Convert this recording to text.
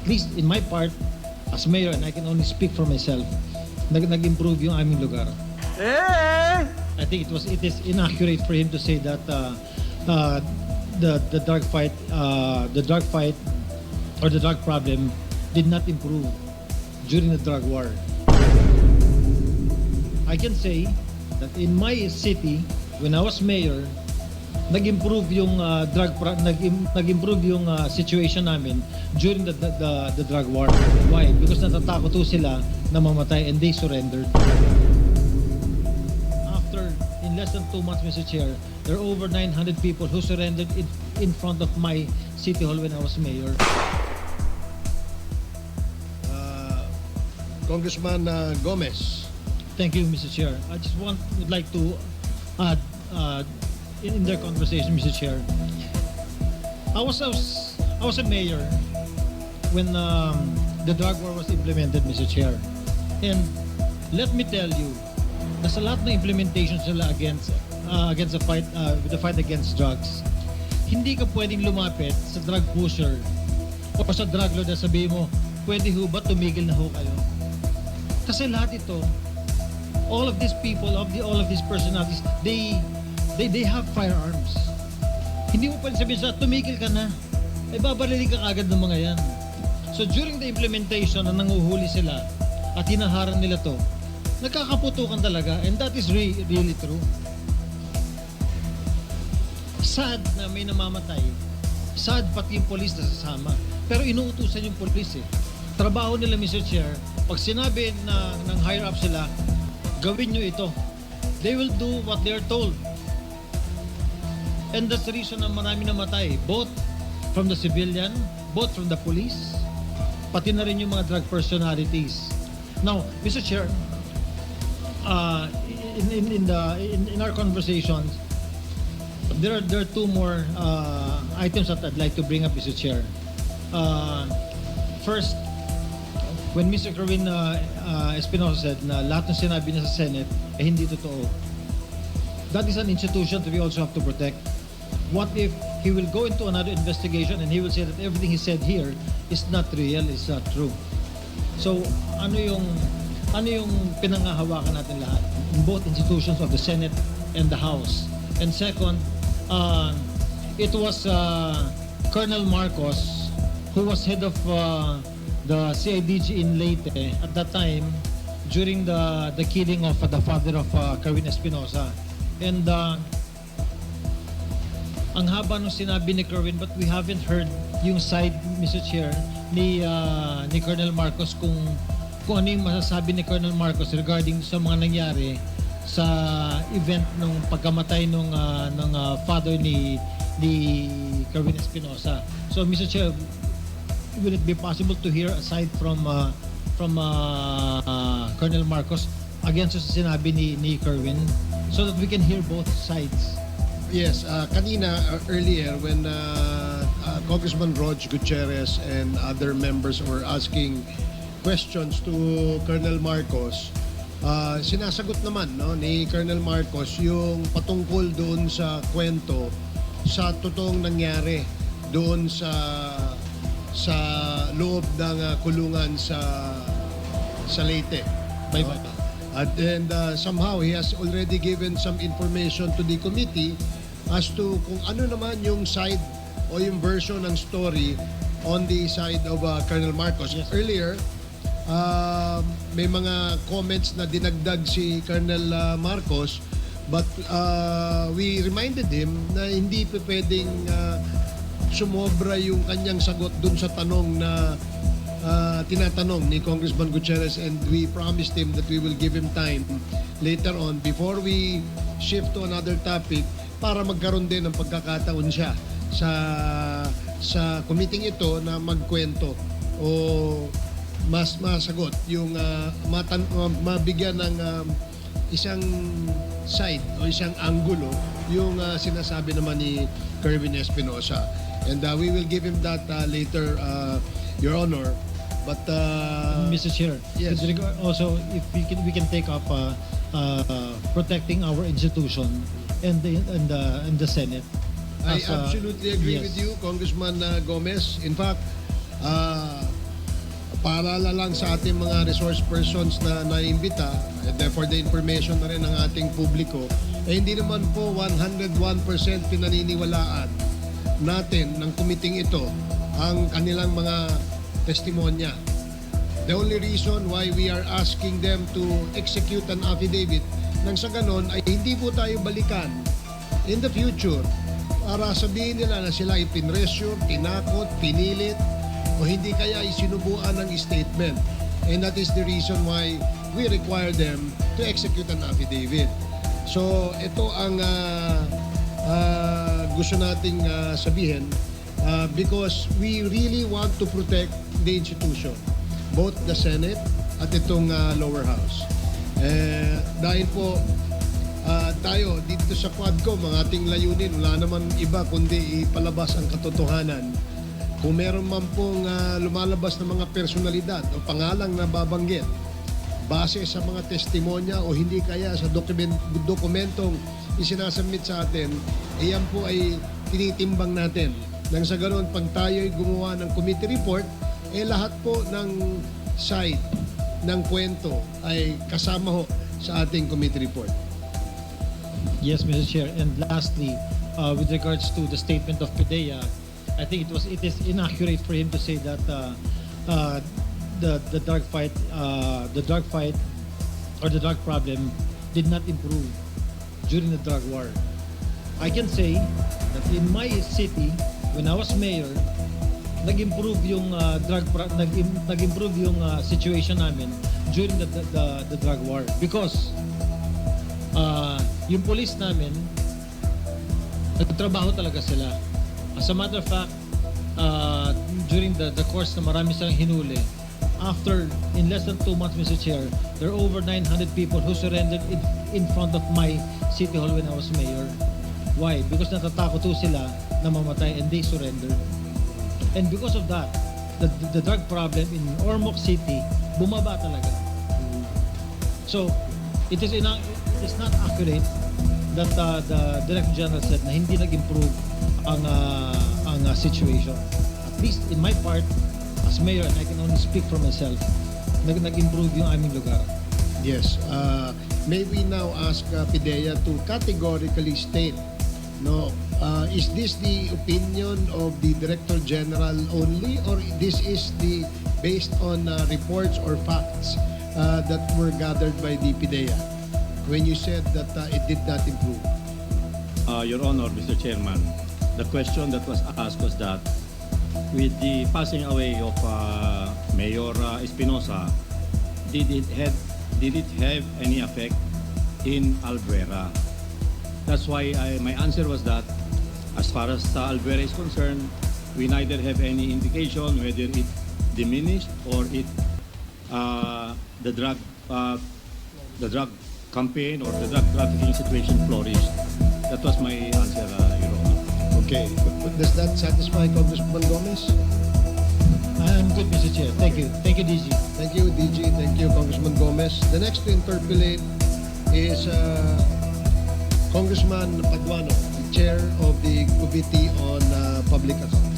at least in my part, as mayor, and I can only speak for myself, nag-improve yung aming lugar. I think it is inaccurate for him to say that the drug fight or the drug problem did not improve during the drug war. I can say that in my city, when I was mayor, nag-improve yung nag-improve yung situation namin during the drug war. Why? Because natatakot po sila na mamatay and they surrendered. After in less than 2 months, Mr. Chair, there are over 900 people who surrendered in front of my city hall when I was mayor. Congressman Gomez. Thank you, Mr. Chair. I just would like to add in their conversation, Mr. Chair. I was a mayor when the drug war was implemented, Mr. Chair. And let me tell you, nasa lahat ng implementation sila against the fight against drugs. Hindi ka pwedeng lumapit sa drug pusher o sa drug lord na sabihin mo, pwede ho ba tumigil na ho kayo? Kasi lahat ito, all of these people, all of these personalities, they have firearms. Hindi mo pwede sabihin sa tumigil ka na. Ay babarili ka agad ng mga yan. So during the implementation na nanguhuli sila at hinaharang nila to, nagkakaputukan talaga, and that is really true. Sad na may namamatay. Sad pati yung police na sasama. Pero inuutusan yung police eh. Trabaho nila, Mr. Chair, pag sinabi na ng higher up sila, gawin nyo ito. They will do what they are told. And that's the reason na marami namatay. Both from the civilian, both from the police, pati na rin yung mga drug personalities. Now, Mr. Chair, in our conversations, there are two more items that I'd like to bring up, Mr. Chair. First, when Mr. Kerwin Espinosa said na lahat ng sinabi niya sa Senate eh hindi totoo. That is an institution that we also have to protect. What if he will go into another investigation and he will say that everything he said here is not real, is not true? So, ano yung pinangahawakan natin lahat in both institutions of the Senate and the House? And second, it was Colonel Marcos who was head of the CIDG in Leyte at that time during the killing of the father of Kerwin Espinosa. And ang haba nung sinabi ni Kerwin, but we haven't heard yung side, Mr. Chair, ni Colonel Marcos kung ano yung masasabi ni Colonel Marcos regarding sa mga nangyari sa event nung pagkamatay ng father ni Kerwin Espinosa. So, Mr. Chair, will it be possible to hear aside from Colonel Marcos against sa sinabi ni Kerwin so that we can hear both sides? Yes, kanina earlier when Congressman Rog Gutierrez and other members were asking questions to Colonel Marcos, sinasagot naman ni Colonel Marcos yung patungkol doon sa kwento sa totoong nangyari doon sa loob ng kulungan sa Leyte. And somehow he has already given some information to the committee as to kung ano naman yung side o yung version ng story on the side of Colonel Marcos. Yes. Earlier, may mga comments na dinagdag si Colonel Marcos, but we reminded him na hindi pa pwedeng sumobra yung kanyang sagot dun sa tanong na tinatanong ni Congressman Gutierrez, and we promised him that we will give him time later on before we shift to another topic para magkaroon din ng pagkakataon siya sa committee ito na magkwento o mas masagot yung mabigyan ng isang side o isang anggulo yung sinasabi naman ni Kerwin Espinosa. And we will give him that later, Your Honor. But Mr. Chair, yes. with regard also if we can take up protecting our institution and the Senate. I as, absolutely agree yes. with you, Congressman Gomez. In fact, paalala lang sa ating mga resource persons na naimbita, and for the information na rin ng ating publiko, hindi naman po 101% pinaniniwalaan natin ng kumiting ito ang kanilang mga testimonya. The only reason why we are asking them to execute an affidavit nang sa ganon ay hindi po tayo balikan in the future para sabihin nila na sila ay pinressure, tinakot, pinilit o hindi kaya isinubuan ng statement. And that is the reason why we require them to execute an affidavit. So ito ang gusto nating sabihin because we really want to protect the institution, both the Senate at itong lower house. Dahil po tayo dito sa Quadcom, ang ating layunin, wala naman iba kundi ipalabas ang katotohanan. Kung meron man pong lumalabas na mga personalidad o pangalang na babanggit base sa mga testimonya o hindi kaya sa dokumentong isinasubmit sa atin, iyan po ay tinitimbang natin. Nang sa ganoon, pag tayo'y gumawa ng committee report, lahat po ng side ng kwento ay kasama ho sa ating committee report. Yes, Mr. Chair. And lastly, with regards to the statement of PDEA, I think it is inaccurate for him to say that the drug fight or the drug problem did not improve during the drug war. I can say that in my city, when I was mayor, nag-improve yung nag-improve yung situation namin during the drug war because yung police namin nagtrabaho talaga sila. As a matter of fact, during the course na marami silang hinuli, after in less than 2 months, Mr. Chair, there are over 900 people who surrendered in front of my city hall when I was mayor. Why? Because natatakot ho sila na mamatay and they surrendered. And because of that, the drug problem in Ormoc City bumaba talaga. So, it is not accurate that the Director General said na hindi nag-improve ang situation. At least in my part, as mayor, and I can only speak for myself, nag-improve yung aming lugar. Yes. May we now ask PDEA to categorically state, no, is this the opinion of the Director General only, or this is the based on reports or facts that were gathered by the PDEA when you said that it did not improve? Your Honor, Mr. Chairman, the question that was asked was that with the passing away of Mayor Espinosa, did it have any effect in Albuera? That's why my answer was that as far as Albuera is concerned, we neither have any indication whether it diminished or it the drug campaign or the drug trafficking situation flourished. That was my answer, Your Honor. Okay. Does that satisfy Congressman Gomez? I'm good, Mr. Chair. Thank you. Thank you, DG. Thank you, DG. Thank you, Congressman Gomez. The next to interpellate is Congressman Paduano, the chair of the Committee on Public Accounts.